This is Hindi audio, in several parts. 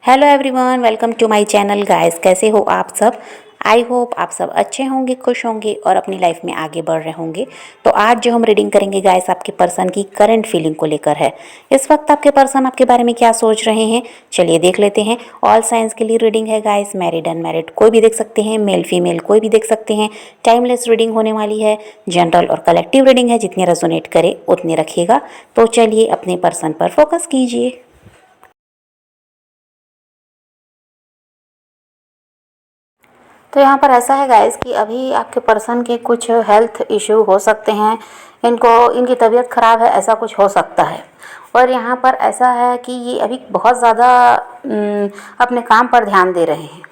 Hello everyone, welcome to my channel guys. कैसे हो आप सब? आई होप आप सब अच्छे होंगे, खुश होंगे और अपनी लाइफ में आगे बढ़ रहे होंगे। तो आज जो हम रीडिंग करेंगे गाइस, आपके पर्सन की करंट फीलिंग को लेकर है। इस वक्त आपके पर्सन आपके बारे में क्या सोच रहे हैं, चलिए देख लेते हैं। ऑल साइंस के लिए रीडिंग है गाइस, मैरिड अनमैरिड कोई भी देख सकते हैं, मेल फीमेल कोई भी देख सकते हैं। टाइमलेस रीडिंग होने वाली है, जनरल और कलेक्टिव रीडिंग है, जितने रेजोनेट करे उतने रखिएगा। तो चलिए अपने पर्सन पर फोकस कीजिए। तो यहाँ पर ऐसा है गाइस कि अभी आपके पर्सन के कुछ हेल्थ इश्यू हो सकते हैं। इनकी तबीयत ख़राब है, ऐसा कुछ हो सकता है। और यहाँ पर ऐसा है कि ये अभी बहुत ज़्यादा अपने काम पर ध्यान दे रहे हैं,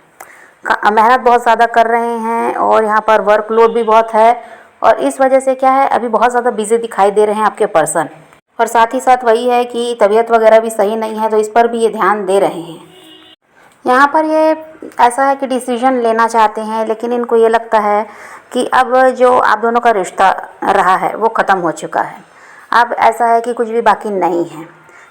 मेहनत बहुत ज़्यादा कर रहे हैं और यहाँ पर वर्कलोड भी बहुत है। और इस वजह से क्या है, अभी बहुत ज़्यादा बिजी दिखाई दे रहे हैं आपके पर्सन। और साथ ही साथ वही है कि तबीयत वगैरह भी सही नहीं है, तो इस पर भी ये ध्यान दे रहे हैं। यहाँ पर ये ऐसा है कि डिसीजन लेना चाहते हैं, लेकिन इनको ये लगता है कि अब जो आप दोनों का रिश्ता रहा है वो ख़त्म हो चुका है। अब ऐसा है कि कुछ भी बाकी नहीं है।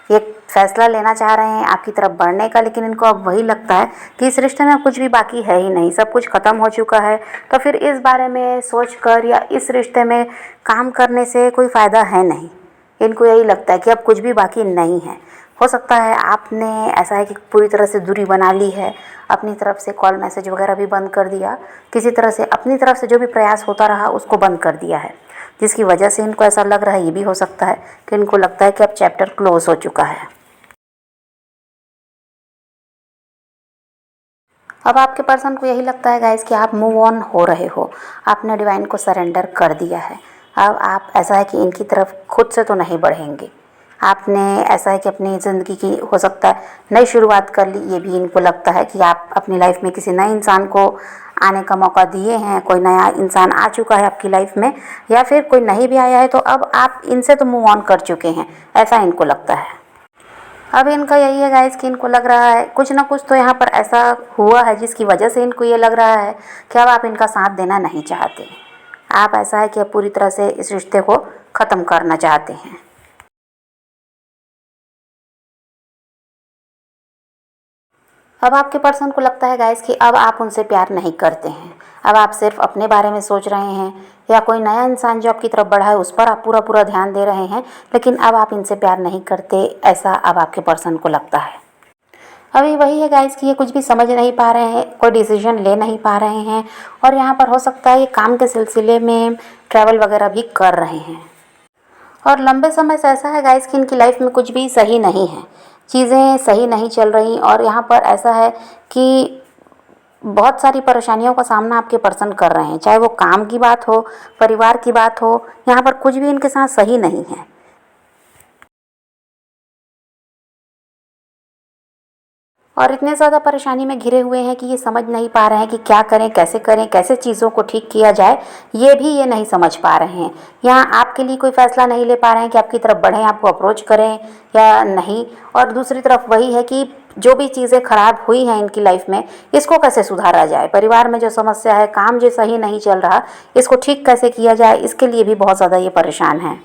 ये फैसला लेना चाह रहे हैं आपकी तरफ बढ़ने का, लेकिन इनको अब वही लगता है कि इस रिश्ते में कुछ भी बाकी है ही नहीं, सब कुछ ख़त्म हो चुका है। तो फिर इस बारे में सोच कर या इस रिश्ते में काम करने से कोई फ़ायदा है नहीं। इनको यही लगता है कि अब कुछ भी बाकी नहीं है। हो सकता है आपने ऐसा है कि पूरी तरह से दूरी बना ली है, अपनी तरफ से कॉल मैसेज वगैरह भी बंद कर दिया, किसी तरह से अपनी तरफ से जो भी प्रयास होता रहा उसको बंद कर दिया है, जिसकी वजह से इनको ऐसा लग रहा है। ये भी हो सकता है कि इनको लगता है कि अब चैप्टर क्लोज हो चुका है। अब आपके पर्सन को यही लगता है गाइस कि आप मूव ऑन हो रहे हो, आपने डिवाइन को सरेंडर कर दिया है। अब आप ऐसा है कि इनकी तरफ खुद से तो नहीं बढ़ेंगे। आपने ऐसा है कि अपनी ज़िंदगी की हो सकता है नई शुरुआत कर ली। ये भी इनको लगता है कि आप अपनी लाइफ में किसी नए इंसान को आने का मौका दिए हैं। कोई नया इंसान आ चुका है आपकी लाइफ में, या फिर कोई नहीं भी आया है तो अब आप इनसे तो मूव ऑन कर चुके हैं, ऐसा इनको लगता है। अब इनका यही है गाइस कि इनको लग रहा है कुछ ना कुछ तो यहाँ पर ऐसा हुआ है जिसकी वजह से इनको ये लग रहा है कि अब आप इनका साथ देना नहीं चाहते। आप ऐसा है कि अब पूरी तरह से इस रिश्ते को ख़त्म करना चाहते हैं। अब आपके पर्सन को लगता है गाइस कि अब आप उनसे प्यार नहीं करते हैं। अब आप सिर्फ अपने बारे में सोच रहे हैं, या कोई नया इंसान जो आपकी तरफ बढ़ा है उस पर आप पूरा पूरा ध्यान दे रहे हैं, लेकिन अब आप इनसे प्यार नहीं करते, ऐसा अब आपके पर्सन को लगता है। अभी वही है गाइस कि ये कुछ भी समझ नहीं पा रहे हैं, कोई डिसीजन ले नहीं पा रहे हैं। और यहाँ पर हो सकता है ये काम के सिलसिले में ट्रैवल वगैरह भी कर रहे हैं। और लंबे समय से ऐसा है गाइस कि इनकी लाइफ में कुछ भी सही नहीं है, चीज़ें सही नहीं चल रही। और यहाँ पर ऐसा है कि बहुत सारी परेशानियों का सामना आपके पर्सन कर रहे हैं, चाहे वो काम की बात हो, परिवार की बात हो। यहाँ पर कुछ भी इनके साथ सही नहीं है। और इतने ज़्यादा परेशानी में घिरे हुए हैं कि ये समझ नहीं पा रहे हैं कि क्या करें, कैसे चीज़ों को ठीक किया जाए, ये भी ये नहीं समझ पा रहे हैं। यहाँ आपके लिए कोई फ़ैसला नहीं ले पा रहे हैं कि आपकी तरफ बढ़ें, आपको अप्रोच करें या नहीं। और दूसरी तरफ वही है कि जो भी चीज़ें ख़राब हुई हैं इनकी लाइफ में, इसको कैसे सुधारा जाए। परिवार में जो समस्या है, काम जो सही नहीं चल रहा, इसको ठीक कैसे किया जाए, इसके लिए भी बहुत ज़्यादा ये परेशान हैं।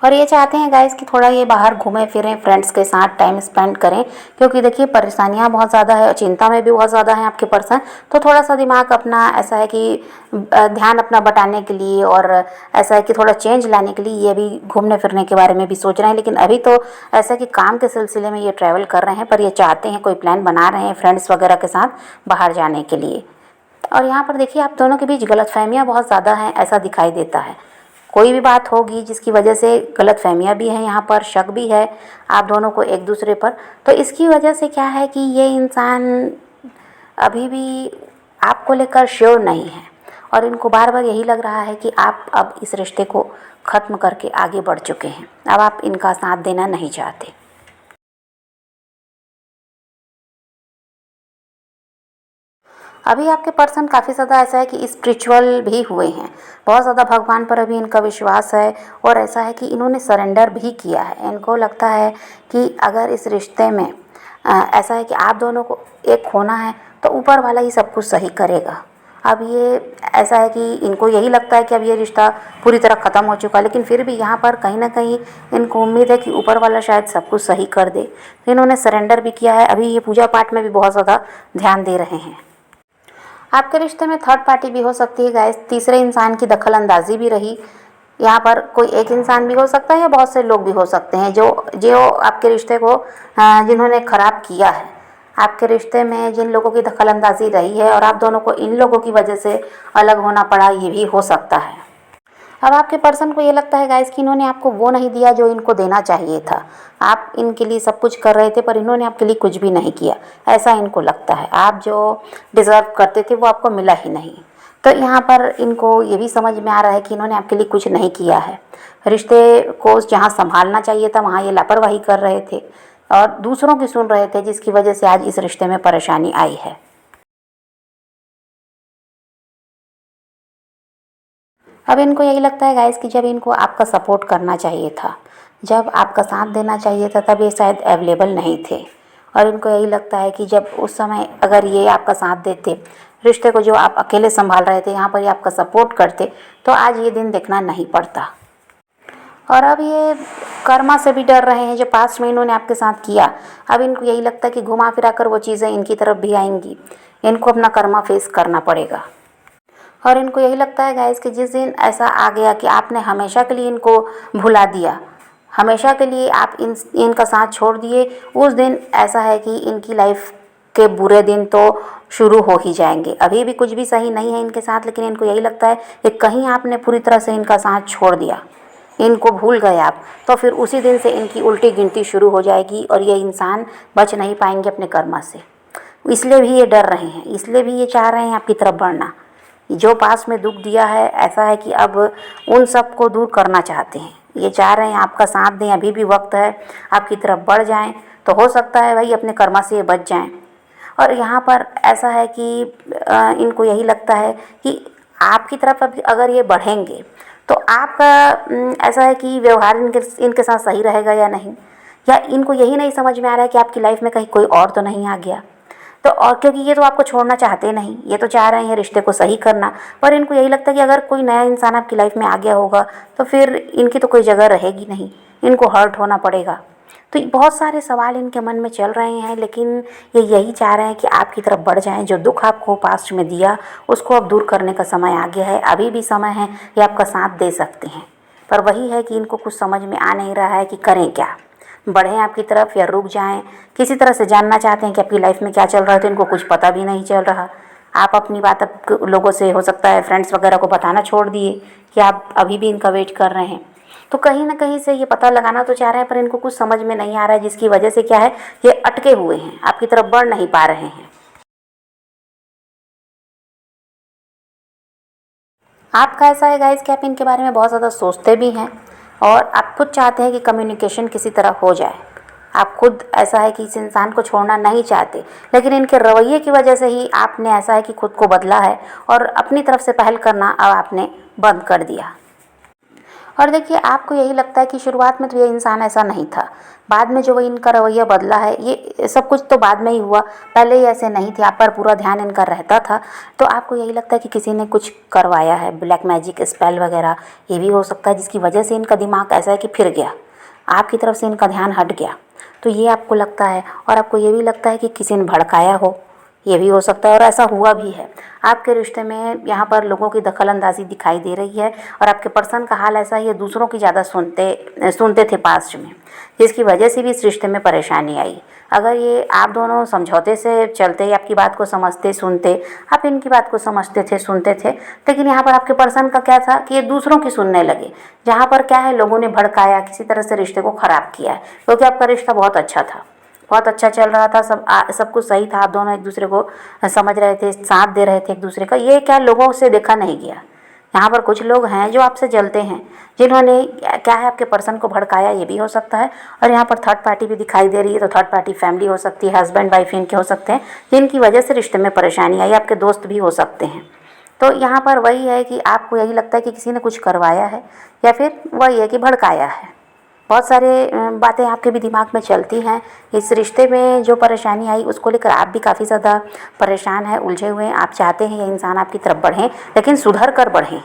और ये चाहते हैं गाइस कि थोड़ा ये बाहर घूमें फिरें, फ्रेंड्स के साथ टाइम स्पेंड करें, क्योंकि देखिए परेशानियां बहुत ज़्यादा है और चिंता में भी बहुत ज़्यादा है आपके पर्सन। तो थोड़ा सा दिमाग अपना ऐसा है कि ध्यान अपना बटाने के लिए और ऐसा है कि थोड़ा चेंज लाने के लिए ये भी घूमने फिरने के बारे में भी सोच रहे हैं। लेकिन अभी तो ऐसा है कि काम के सिलसिले में ये ट्रैवल कर रहे हैं, पर ये चाहते हैं, कोई प्लान बना रहे हैं फ्रेंड्स वगैरह के साथ बाहर जाने के लिए। और यहाँ पर देखिए आप दोनों के बीच गलतफहमियाँ बहुत ज़्यादा हैं, ऐसा दिखाई देता है। कोई भी बात होगी जिसकी वजह से गलतफहमियाँ भी हैं, यहाँ पर शक भी है आप दोनों को एक दूसरे पर। तो इसकी वजह से क्या है कि ये इंसान अभी भी आपको लेकर श्योर नहीं है, और इनको बार बार यही लग रहा है कि आप अब इस रिश्ते को ख़त्म करके आगे बढ़ चुके हैं, अब आप इनका साथ देना नहीं चाहते। अभी आपके पर्सन काफ़ी ज़्यादा ऐसा है कि स्पिरिचुअल भी हुए हैं, बहुत ज़्यादा भगवान पर अभी इनका विश्वास है। और ऐसा है कि इन्होंने सरेंडर भी किया है। इनको लगता है कि अगर इस रिश्ते में ऐसा है कि आप दोनों को एक होना है तो ऊपर वाला ही सब कुछ सही करेगा। अब ये ऐसा है कि इनको यही लगता है कि अब ये रिश्ता पूरी तरह ख़त्म हो चुका है, लेकिन फिर भी यहाँ पर कहीं ना कहीं इनको उम्मीद है कि ऊपर वाला शायद सब कुछ सही कर दे। तो इन्होंने सरेंडर भी किया है। अभी ये पूजा पाठ में भी बहुत ज़्यादा ध्यान दे रहे हैं। आपके रिश्ते में थर्ड पार्टी भी हो सकती है गाइस, तीसरे इंसान की दखल अंदाजी भी रही। यहाँ पर कोई एक इंसान भी हो सकता है या बहुत से लोग भी हो सकते हैं जो जो आपके रिश्ते को जिन्होंने ख़राब किया है। आपके रिश्ते में जिन लोगों की दखल अंदाजी रही है और आप दोनों को इन लोगों की वजह से अलग होना पड़ा, ये भी हो सकता है। अब आपके पर्सन को ये लगता है गाइस कि इन्होंने आपको वो नहीं दिया जो इनको देना चाहिए था। आप इनके लिए सब कुछ कर रहे थे पर इन्होंने आपके लिए कुछ भी नहीं किया, ऐसा इनको लगता है। आप जो डिज़र्व करते थे वो आपको मिला ही नहीं। तो यहाँ पर इनको ये भी समझ में आ रहा है कि इन्होंने आपके लिए कुछ नहीं किया है। रिश्ते को जहाँ संभालना चाहिए था वहाँ ये लापरवाही कर रहे थे और दूसरों की सुन रहे थे, जिसकी वजह से आज इस रिश्ते में परेशानी आई है। अब इनको यही लगता है गाइस कि जब इनको आपका सपोर्ट करना चाहिए था, जब आपका साथ देना चाहिए था, तब ये शायद अवेलेबल नहीं थे। और इनको यही लगता है कि जब उस समय अगर ये आपका साथ देते, रिश्ते को जो आप अकेले संभाल रहे थे यहाँ पर ये आपका सपोर्ट करते, तो आज ये दिन देखना नहीं पड़ता। और अब ये कर्मा से भी डर रहे हैं जो पास्ट में इन्होंने आपके साथ किया। अब इनको यही लगता है कि घुमा फिरा कर वो चीज़ें इनकी तरफ भी आएंगी, इनको अपना कर्मा फेस करना पड़ेगा। और इनको यही लगता है गाइस कि जिस दिन ऐसा आ गया कि आपने हमेशा के लिए इनको भुला दिया, हमेशा के लिए आप इनका साथ छोड़ दिए, उस दिन ऐसा है कि इनकी लाइफ के बुरे दिन तो शुरू हो ही जाएंगे। अभी भी कुछ भी सही नहीं है इनके साथ, लेकिन इनको यही लगता है कि कहीं आपने पूरी तरह से इनका साथ छोड़ दिया, इनको भूल गए आप, तो फिर उसी दिन से इनकी उल्टी गिनती शुरू हो जाएगी और ये इंसान बच नहीं पाएंगे अपने कर्मा से। इसलिए भी ये डर रहे हैं, इसलिए भी ये चाह रहे हैं आपकी तरफ बढ़ना। जो पास में दुख दिया है, ऐसा है कि अब उन सब को दूर करना चाहते हैं। ये चाह रहे हैं आपका साथ दें, अभी भी वक्त है, आपकी तरफ बढ़ जाएं, तो हो सकता है भाई अपने कर्मा से ये बच जाएं। और यहाँ पर ऐसा है कि इनको यही लगता है कि आपकी तरफ अगर ये बढ़ेंगे तो आपका ऐसा है कि व्यवहार इनके साथ सही रहेगा या नहीं, या इनको यही नहीं समझ में आ रहा है कि आपकी लाइफ में कहीं कोई और तो नहीं आ गया। तो और क्योंकि ये तो आपको छोड़ना चाहते नहीं, ये तो चाह रहे हैं रिश्ते को सही करना, पर इनको यही लगता है कि अगर कोई नया इंसान आपकी लाइफ में आ गया होगा तो फिर इनकी तो कोई जगह रहेगी नहीं, इनको हर्ट होना पड़ेगा। तो बहुत सारे सवाल इनके मन में चल रहे हैं, लेकिन ये यही चाह रहे हैं कि आपकी तरफ बढ़ जाएं। जो दुख आपको पास्ट में दिया उसको अब दूर करने का समय आ गया है, अभी भी समय है, ये आपका साथ दे सकते हैं। पर वही है कि इनको कुछ समझ में आ नहीं रहा है कि करें क्या, बढ़ें आपकी तरफ या रुक जाएं। किसी तरह से जानना चाहते हैं कि आपकी लाइफ में क्या चल रहा है, तो इनको कुछ पता भी नहीं चल रहा। आप अपनी बात अब लोगों से, हो सकता है फ्रेंड्स वगैरह को बताना छोड़ दिए कि आप अभी भी इनका वेट कर रहे हैं। तो कहीं ना कहीं से ये पता लगाना तो चाह रहे हैं, पर इनको कुछ समझ में नहीं आ रहा है, जिसकी वजह से क्या है, ये अटके हुए हैं, आपकी तरफ बढ़ नहीं पा रहे हैं। आपका ऐसा है गाइस कि आप इनके बारे में बहुत ज़्यादा सोचते भी हैं और आप खुद चाहते हैं कि कम्युनिकेशन किसी तरह हो जाए। आप खुद ऐसा है कि इस इंसान को छोड़ना नहीं चाहते, लेकिन इनके रवैये की वजह से ही आपने ऐसा है कि खुद को बदला है और अपनी तरफ से पहल करना अब आपने बंद कर दिया। और देखिए, आपको यही लगता है कि शुरुआत में तो ये इंसान ऐसा नहीं था, बाद में जो वो इनका रवैया बदला है, ये सब कुछ तो बाद में ही हुआ, पहले ही ऐसे नहीं थे, आप पर पूरा ध्यान इनका रहता था। तो आपको यही लगता है कि किसी ने कुछ करवाया है, ब्लैक मैजिक, स्पेल वगैरह, ये भी हो सकता है, जिसकी वजह से इनका दिमाग ऐसा है कि फिर गया, आपकी तरफ से इनका ध्यान हट गया। तो ये आपको लगता है, और आपको ये भी लगता है कि किसी ने भड़काया हो, ये भी हो सकता है, और ऐसा हुआ भी है। आपके रिश्ते में यहाँ पर लोगों की दखलंदाजी दिखाई दे रही है, और आपके पर्सन का हाल ऐसा ही है, दूसरों की ज़्यादा सुनते थे पास्ट में, जिसकी वजह से भी इस रिश्ते में परेशानी आई। अगर ये आप दोनों समझौते से चलते, आपकी बात को समझते सुनते, आप इनकी बात को समझते थे सुनते थे, लेकिन यहाँ पर आपके पर्सन का क्या था कि ये दूसरों की सुनने लगे, जहाँ पर क्या है, लोगों ने भड़काया, किसी तरह से रिश्ते को ख़राब किया है। क्योंकि आपका रिश्ता बहुत अच्छा था, बहुत अच्छा चल रहा था, सब कुछ सही था, आप दोनों एक दूसरे को समझ रहे थे, साथ दे रहे थे एक दूसरे का। ये क्या लोगों से देखा नहीं गया। यहाँ पर कुछ लोग हैं जो आपसे जलते हैं, जिन्होंने क्या है, आपके पर्सन को भड़काया, ये भी हो सकता है। और यहाँ पर थर्ड पार्टी भी दिखाई दे रही है, तो थर्ड पार्टी फैमिली हो सकती है, हस्बैंड वाइफ इनके हो सकते हैं, जिनकी वजह से रिश्ते में परेशानी आई। आपके दोस्त भी हो सकते हैं। तो यहाँ पर वही है कि आपको यही लगता है कि किसी ने कुछ करवाया है, या फिर वही है कि भड़काया है। बहुत सारे बातें आपके भी दिमाग में चलती हैं। इस रिश्ते में जो परेशानी आई उसको लेकर आप भी काफ़ी ज़्यादा परेशान हैं, उलझे हुए हैं। आप चाहते हैं ये इंसान आपकी तरफ बढ़ें, लेकिन सुधर कर बढ़ें।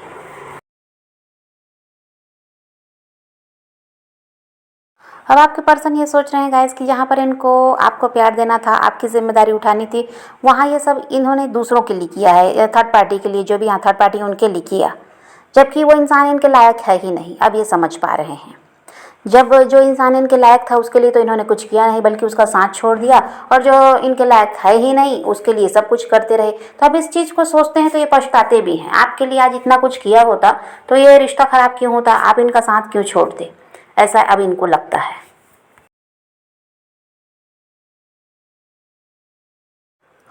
अब आपके पर्सन ये सोच रहे हैं गाइस कि जहाँ पर इनको आपको प्यार देना था, आपकी ज़िम्मेदारी उठानी थी, वहाँ ये सब इन्होंने दूसरों के लिए किया है, या थर्ड पार्टी के लिए, जो भी यहाँ थर्ड पार्टी उनके लिए किया, जबकि वो इंसान इनके लायक है ही नहीं। अब ये समझ पा रहे हैं। जब जो इंसान इनके लायक था उसके लिए तो इन्होंने कुछ किया नहीं, बल्कि उसका साथ छोड़ दिया, और जो इनके लायक है ही नहीं उसके लिए सब कुछ करते रहे। तो अब इस चीज़ को सोचते हैं तो ये पछताते भी हैं। आपके लिए आज इतना कुछ किया होता तो ये रिश्ता ख़राब क्यों होता, आप इनका साथ क्यों छोड़ते, ऐसा अब इनको लगता है।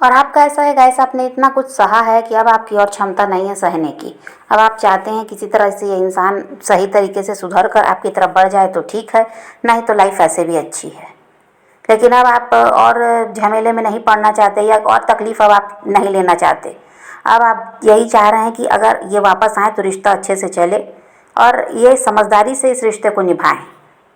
और आपका ऐसा है गाइस, आपने इतना कुछ सहा है कि अब आपकी और क्षमता नहीं है सहने की। अब आप चाहते हैं किसी तरह से ये इंसान सही तरीके से सुधर कर आपकी तरफ बढ़ जाए तो ठीक है, नहीं तो लाइफ ऐसे भी अच्छी है। लेकिन अब आप और झमेले में नहीं पड़ना चाहते, या और तकलीफ़ अब आप नहीं लेना चाहते। अब आप यही चाह रहे हैं कि अगर ये वापस आए तो रिश्ता अच्छे से चले, और ये समझदारी से इस रिश्ते को निभाएं।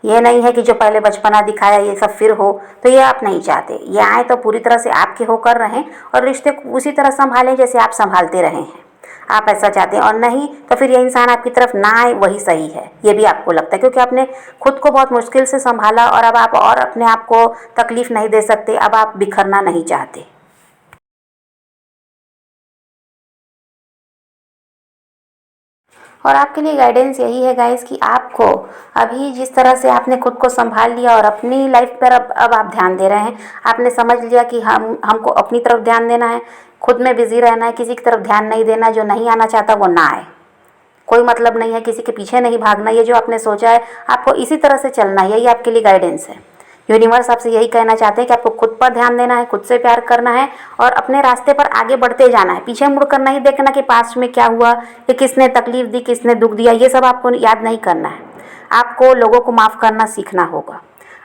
ये नहीं है कि जो पहले बचपना दिखाया ये सब फिर हो, तो ये आप नहीं चाहते। ये आए तो पूरी तरह से आपके होकर रहें और रिश्ते को उसी तरह संभालें जैसे आप संभालते रहे हैं। आप ऐसा चाहते हैं, और नहीं तो फिर ये इंसान आपकी तरफ ना आए वही सही है, ये भी आपको लगता है, क्योंकि आपने खुद को बहुत मुश्किल से संभाला और अब आप और अपने आप को तकलीफ़ नहीं दे सकते। अब आप बिखरना नहीं चाहते। और आपके लिए गाइडेंस यही है गाइस कि आपको अभी जिस तरह से आपने खुद को संभाल लिया और अपनी लाइफ पर अब आप ध्यान दे रहे हैं। आपने समझ लिया कि हमको अपनी तरफ ध्यान देना है, खुद में बिजी रहना है, किसी की तरफ ध्यान नहीं देना। जो नहीं आना चाहता वो ना आए, कोई मतलब नहीं है, किसी के पीछे नहीं भागना। ये जो आपने सोचा है आपको इसी तरह से चलना है, यही आपके लिए गाइडेंस है। यूनिवर्स आपसे यही कहना चाहते हैं कि आपको खुद पर ध्यान देना है, खुद से प्यार करना है और अपने रास्ते पर आगे बढ़ते जाना है। पीछे मुड़कर नहीं देखना कि पास्ट में क्या हुआ, कि किसने तकलीफ दी, किसने दुख दिया, ये सब आपको याद नहीं करना है। आपको लोगों को माफ़ करना सीखना होगा।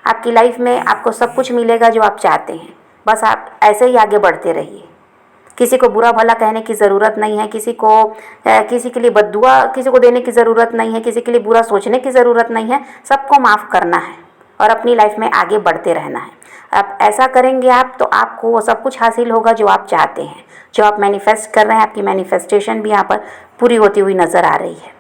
आपकी लाइफ में आपको सब कुछ मिलेगा जो आप चाहते हैं, बस आप ऐसे ही आगे बढ़ते रहिए। किसी को बुरा भला कहने की ज़रूरत नहीं है, किसी के लिए बद्दुआ किसी को देने की ज़रूरत नहीं है, किसी के लिए बुरा सोचने की ज़रूरत नहीं है। सबको माफ़ करना है और अपनी लाइफ में आगे बढ़ते रहना है। अब ऐसा करेंगे आप तो आपको वो सब कुछ हासिल होगा जो आप चाहते हैं, जो आप मैनिफेस्ट कर रहे हैं। आपकी मैनिफेस्टेशन भी यहाँ पर पूरी होती हुई नज़र आ रही है।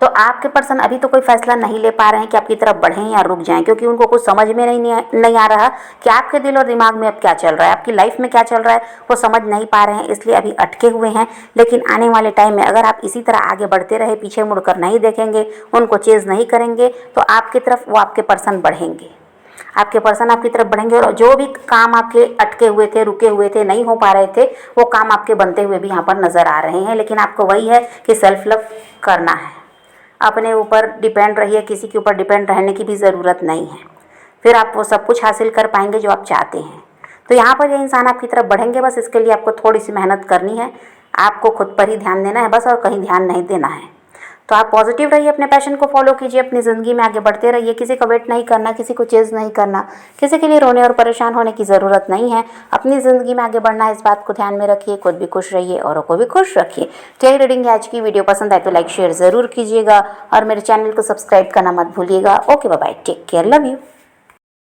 तो आपके पर्सन अभी तो कोई फैसला नहीं ले पा रहे हैं कि आपकी तरफ बढ़ें या रुक जाएं, क्योंकि उनको कुछ समझ में नहीं आ रहा कि आपके दिल और दिमाग में अब क्या चल रहा है, आपकी लाइफ में क्या चल रहा है, वो समझ नहीं पा रहे हैं, इसलिए अभी अटके हुए हैं। लेकिन आने वाले टाइम में अगर आप इसी तरह आगे बढ़ते रहे, पीछे मुड़कर नहीं देखेंगे, उनको चेज़ नहीं करेंगे, तो आपकी तरफ वो आपके पर्सन बढ़ेंगे। आपके पर्सन आपकी तरफ बढ़ेंगे और जो भी काम आपके अटके हुए थे, रुके हुए थे, नहीं हो पा रहे थे, वो काम आपके बनते हुए भी यहाँ पर नज़र आ रहे हैं। लेकिन आपको वही है कि सेल्फ लव करना है, अपने ऊपर डिपेंड रहिए, किसी के ऊपर डिपेंड रहने की भी ज़रूरत नहीं है। फिर आप वो सब कुछ हासिल कर पाएंगे जो आप चाहते हैं। तो यहाँ पर ये इंसान आपकी तरफ बढ़ेंगे, बस इसके लिए आपको थोड़ी सी मेहनत करनी है। आपको खुद पर ही ध्यान देना है बस, और कहीं ध्यान नहीं देना है। तो आप पॉजिटिव रहिए, अपने पैशन को फॉलो कीजिए, अपनी ज़िंदगी में आगे बढ़ते रहिए। किसी का वेट नहीं करना, किसी को चेज़ नहीं करना, किसी के लिए रोने और परेशान होने की ज़रूरत नहीं है। अपनी ज़िंदगी में आगे बढ़ना है, इस बात को ध्यान में रखिए। खुद भी खुश रहिए, औरों को भी खुश रखिए। तो यही रीडिंग है आज की। वीडियो पसंद आए तो लाइक शेयर ज़रूर कीजिएगा और मेरे चैनल को सब्सक्राइब करना मत भूलिएगा। Okay bye bye, take care, love you.